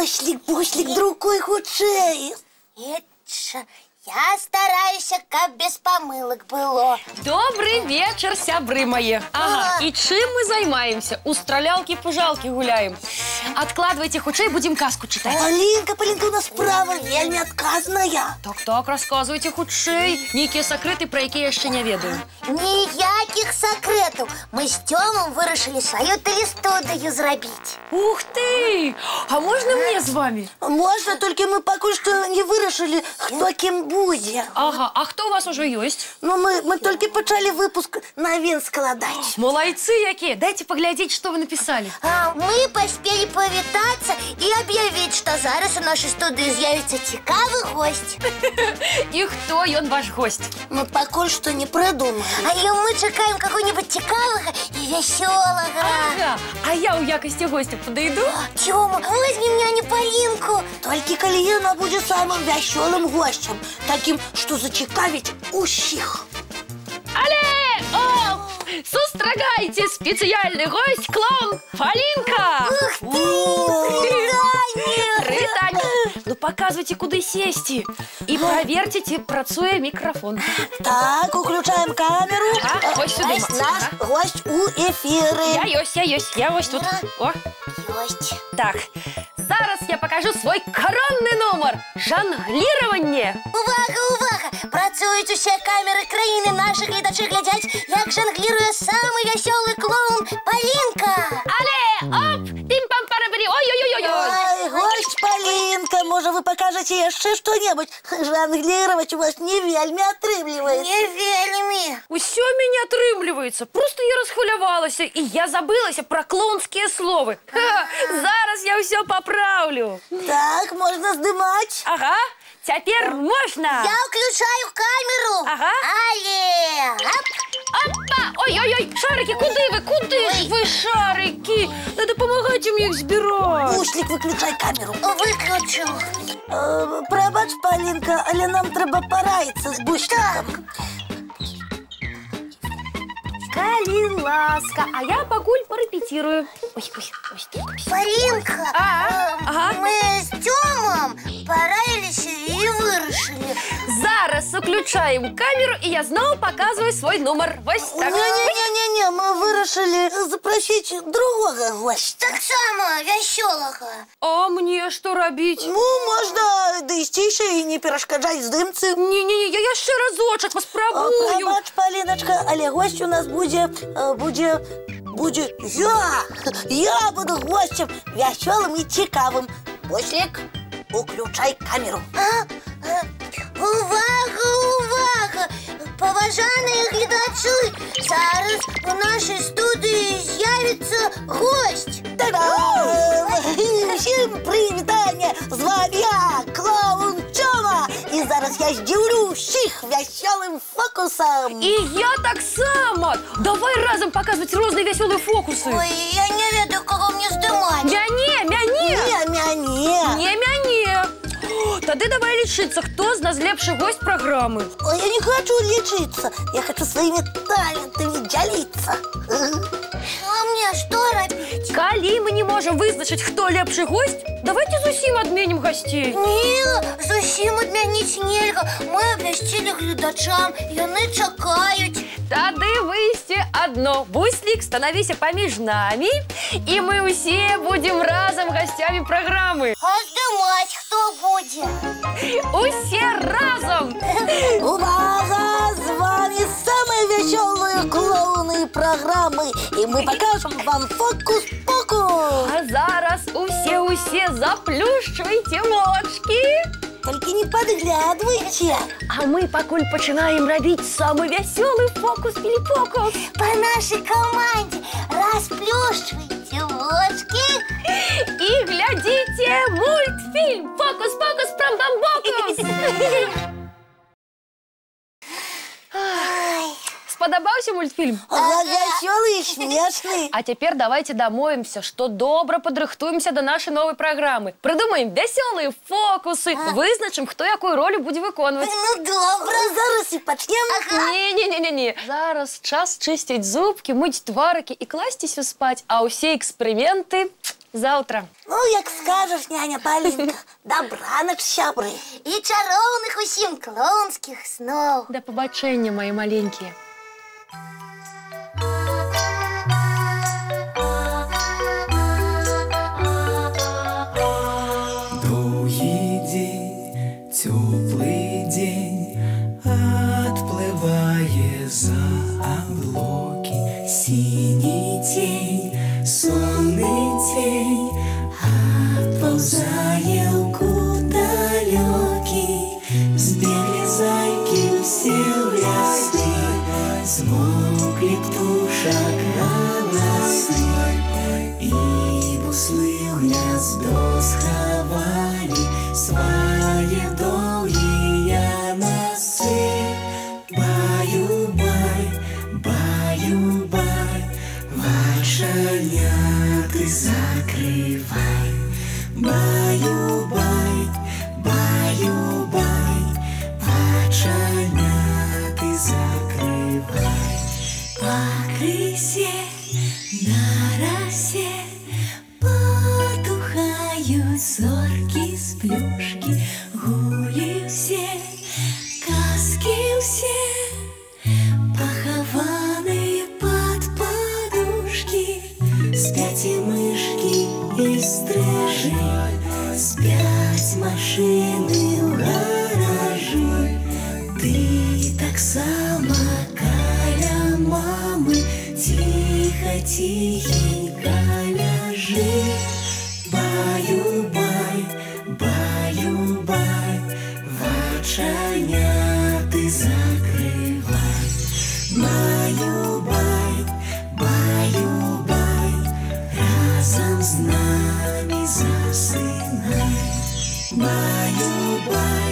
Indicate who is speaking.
Speaker 1: Буслик, друкуй хутчэй.
Speaker 2: Я стараюся, каб без помылок было.
Speaker 3: Добрый вечер, сябры мои. Ага, и чем мы займаемся? У стралялки-пужалки гуляем. Откладывайте хутчэй, будем казку читать.
Speaker 1: Полинка, у нас справа вельмі адказная.
Speaker 3: Так, рассказывайте хутчэй. Нейкія сакрэты, про якія яшчэ не ведаю.
Speaker 2: Ніякіх сакрэтаў. Мы з Тёмом вырашылі сваю тэлестудыю зрабіць.
Speaker 3: Ух ты! А можно мне с вами?
Speaker 1: Можно, только мы пакуль што не вырашылі, хто кім будзе.
Speaker 3: Ага, а кто у вас уже есть?
Speaker 1: Ну, мы только пачалі выпуск навін складаць.
Speaker 3: Молодцы якія! Дайте поглядеть, что вы написали.
Speaker 2: Мы паспелі павітацца і аб'явіць, што зараз у нашай студыі з'явіцца цікавы гость.
Speaker 3: И кто ён ваш гость?
Speaker 1: Мы пакуль што не прыдумалі.
Speaker 2: Мы чакаем каго-нибудь цікавага і вясёлага.
Speaker 3: Ага, а я у якости гостя подойду?
Speaker 2: Тёма, возьми меня Полинку.
Speaker 1: Толькі калі яна будзе самым вясёлым гостем, таким, што зацікавіць усіх.
Speaker 3: Але! О! Сустрагайте, специальный гость, клоун Полинка!
Speaker 2: Ух ты!
Speaker 3: Притань! Ну показывайте, куда сесть. И проверьте, працуе микрофон.
Speaker 1: Так, уключаем камеру.
Speaker 3: Ось сюда.
Speaker 1: Наш гость у эфиры.
Speaker 3: Я ось тут. О.
Speaker 2: Ёсть.
Speaker 3: Так, зараз я покажу свой коронный номер. Жонглирование.
Speaker 2: Увага! Працують усі камери країни. Наші глядачі глядять, як жонглирує самий веселий клоун Полинка.
Speaker 3: Але! Оп! Тим-пам-парабарі! Ой-ой-ой-ой!
Speaker 1: Ой, гость Полинка, может, вы покажете еще что-нибудь? Жонглировать у вас не вельми отрымливается.
Speaker 2: Не вельми.
Speaker 3: Усё меня отрымливается. Просто я расхвалявалася, и я забылася про клоунские словы. Зараз я все поправлю.
Speaker 1: Так, можно сдымать.
Speaker 3: Ага, теперь можно.
Speaker 2: Я включаю камеру.
Speaker 3: Ага.
Speaker 2: Але!
Speaker 3: Опа! Ой-ой-ой, шарики, куды вы? Куды ж вы, шарики? Надо помогать мне их сбирать.
Speaker 1: Буслик, выключай камеру.
Speaker 2: Выключил.
Speaker 1: Пробач, Полинка, але нам треба пораиться с Бусликом.
Speaker 3: Калі ласка, а я покуль порепетирую. Ой.
Speaker 2: Полинка,
Speaker 3: Ага.
Speaker 2: мы с Тёмом пораились и вырашили.
Speaker 3: Зараз включаем камеру, и я снова показываю свой номер. Вось так.
Speaker 1: Не-не-не, мы вырашили запросить другого гостя.
Speaker 2: Так само веселого.
Speaker 3: А мне что робить?
Speaker 1: Ну, можно дойстіше і не перешкоджать здымцы.
Speaker 3: Не-не-не, я ще разочек поспробую.
Speaker 1: Пробач, Полиночка, але гость у нас будет я буду гостем веселым и цікавым. Буслик, уключай камеру.
Speaker 2: Увага! Поважані глядачі, зараз у нашій студії з'явиться гость.
Speaker 1: Та-дам! Всім привітання! З вами я, клоун Тёма. І зараз я здивлю всіх веселым фокусом.
Speaker 3: И я так само. Давай разом показывать разные веселые фокусы.
Speaker 2: Ой, я не ведаю, кого мне здымать.
Speaker 3: Мяне!
Speaker 1: Не.
Speaker 3: Не мяне. Тады давай лічыцца, хто з нас лепшы гость программы.
Speaker 1: Ой, я не хочу лечиться. Я хочу своими талантами делиться.
Speaker 2: А мне что робить?
Speaker 3: Калі мы не можем вызначыць, хто лепшы гость, давайте зусім адменім гостей.
Speaker 2: Не, зусім адмяніць нельга. Мы абвясцілі глядачам, яны чакаюць.
Speaker 3: Тады выйсце одно. Буслик, становіся паміж нами, и мы все будем разом гостями программы.
Speaker 2: А здымаць хто будзе?
Speaker 3: Усе разом!
Speaker 1: Увага! С вами самые веселые клоуны программы. И мы покажем вам фокус-покус.
Speaker 3: А зараз усе заплющивайте мочки.
Speaker 1: Только не подглядывайте.
Speaker 3: А мы покуль починаем робить самый веселый фокус-пилипокус.
Speaker 2: По нашей команде расплющивайте ложки
Speaker 3: И глядите мультфильм «Фокус-покус, прамбамбокус». Сподобался мультфильм?
Speaker 1: Веселый и смешный.
Speaker 3: А теперь давайте домовимся, что добро подрыхтуемся до нашей новой программы. Придумаем веселые фокусы, вызначим, кто якую роль будет выконывать.
Speaker 2: Ну, добро.
Speaker 1: Зараз и почнем.
Speaker 3: Не. Зараз час чистить зубки, мыть тварики и кластись спать, а все эксперименты Завтра.
Speaker 1: Ну, як скажеш, няня Полінка. Добраніч, щабри.
Speaker 2: І чаровних усім клоунських снов.
Speaker 3: До побачення, мої маленькі.
Speaker 4: Долгий день, теплый день, отплывая за облаки. Синий тень, сонный тень, отползая вглубь далекий. Сбегли зайки все в лесы, смолкли птушек голосы, и буслы в гнездо сховали свои долгие носы. Баю-бай, баю-бай, вошаняты закрывай. Баю-бай, баю-бай, вошаняты закрывай. По крысе на росе потухают зорки с плюшки. Гули все, каски все, похованные под подушки. Спят и мышки, и стрижи, спят машины в гаражи. Ты так само каля мамы, тихо-тихенько ляжи. Баю-бай, баю-бай, вочаняты закрывай. Баю-бай, баю-бай, разом с нами засынай. Баю-бай.